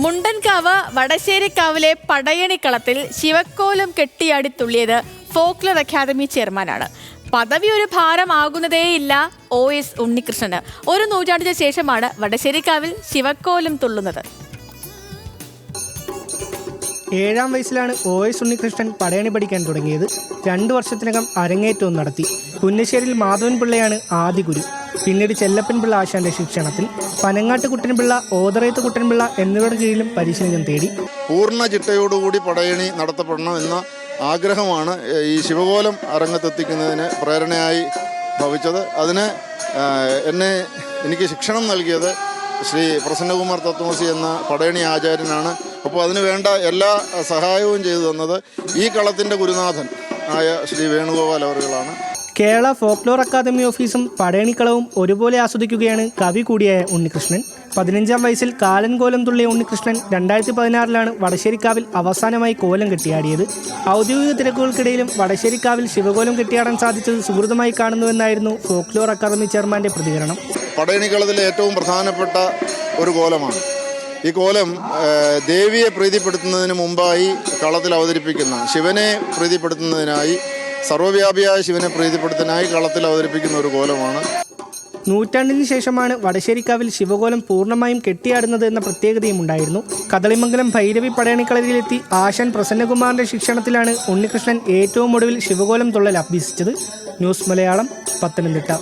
Mundankavu വടശ്ശേരിക്കാവിലെ പടയണിക്കളത്തിൽ ശിവക്കോലം കെട്ടിയാടി തുള്ളിയത് folklore academy ചെയർമാനാണ്. പദവി ഒരു ഭാരമാകുന്നതേയില്ല OS ഉണ്ണികൃഷ്ണന്. ഒരു നൂറ്റാണ്ടിന് ശേഷമാണ് വടശ്ശേരിക്കാവിൽ ശിവക്കോലം തുള്ളുന്നത്. 7-ാം വയസ്സിലാണ് OS ഉണ്ണികൃഷ്ണൻ പടയണി പഠിക്കാൻ തുടങ്ങിയത്. 2 വർഷത്തിനകം അരങ്ങേറ്റവും നടത്തി. കുന്നശ്ശേരിയിൽ മാധവൻ പിള്ളയാണ് ആദ്യ ഗുരു. പിന്നീട് ചെല്ലപ്പൻ പിള്ള ആശാന്റെ ശിക്ഷണത്തിൽ പനങ്ങാട്ട് കുട്ടൻപിള്ള, ഓതറയത്ത് കുട്ടൻപിള്ള എന്നിവരുടെ കീഴിലും പരിശീലനം തേടി. പൂർണ്ണ ചിട്ടയോടുകൂടി പടയണി നടത്തപ്പെടണമെന്ന ആഗ്രഹമാണ് ഈ ശിവകോലം അരങ്ങത്തെത്തിക്കുന്നതിന് പ്രേരണയായി ഭവിച്ചത്. അതിന് എനിക്ക് ശിക്ഷണം നൽകിയത് ശ്രീ പ്രസന്നകുമാർ തത്വമസി എന്ന പടയണി ആചാര്യനാണ്. അപ്പോൾ അതിന് വേണ്ട എല്ലാ സഹായവും ചെയ്തു തന്നത് ഈ കളത്തിൻ്റെ ഗുരുനാഥൻ ആയ ശ്രീ വേണുഗോപാൽ അവറുകളാണ്. കേരള ഫോക്ലോർ അക്കാദമി ഓഫീസും പടയണിക്കളവും ഒരുപോലെ ആസ്വദിക്കുകയാണ് കവി കൂടിയായ ഉണ്ണികൃഷ്ണൻ. 15-ാം വയസ്സിൽ കാലൻ കോലം തുള്ളിയ ഉണ്ണികൃഷ്ണൻ 2016-ലാണ് വടശ്ശേരിക്കാവിൽ അവസാനമായി കോലം കെട്ടിയാടിയത്. ഔദ്യോഗിക തിരക്കുകൾക്കിടയിലും വടശ്ശേരിക്കാവിൽ ശിവകോലം കെട്ടിയാടാൻ സാധിച്ചത് സുഹൃതമായി കാണുന്നുവെന്നായിരുന്നു ഫോക്ലോർ അക്കാദമി ചെയർമാന്റെ പ്രതികരണം. പടയണിക്കളത്തിലെ ഏറ്റവും പ്രധാനപ്പെട്ട ഒരു കോലമാണ് ഈ കോലം. ദേവിയെ പ്രീതിപ്പെടുത്തുന്നതിന് മുമ്പായി കളത്തിൽ അവതരിപ്പിക്കുന്ന ശിവനെ പ്രീതിപ്പെടുത്തുന്നതിനായി, സർവ്വവ്യാപിയായ ശിവനെ പ്രീതിപ്പെടുത്താനായി കളത്തിൽ അവതരിപ്പിക്കുന്ന ഒരു കോലമാണ്. നൂറ്റാണ്ടിന് ശേഷമാണ് വടശ്ശേരിക്കാവിൽ ശിവകോലം പൂർണ്ണമായും കെട്ടിയാടുന്നത് എന്ന പ്രത്യേകതയും ഉണ്ടായിരുന്നു. കദളിമംഗലം ഭൈരവി പടയണിക്കളരിയിലെത്തി ആശാൻ പ്രസന്നകുമാറിന്റെ ശിക്ഷണത്തിലാണ് ഉണ്ണികൃഷ്ണൻ ഏറ്റവും ഒടുവിൽ ശിവകോലം തുള്ളൽ അഭ്യസിച്ചത്. ന്യൂസ് മലയാളം, പത്തനംതിട്ട.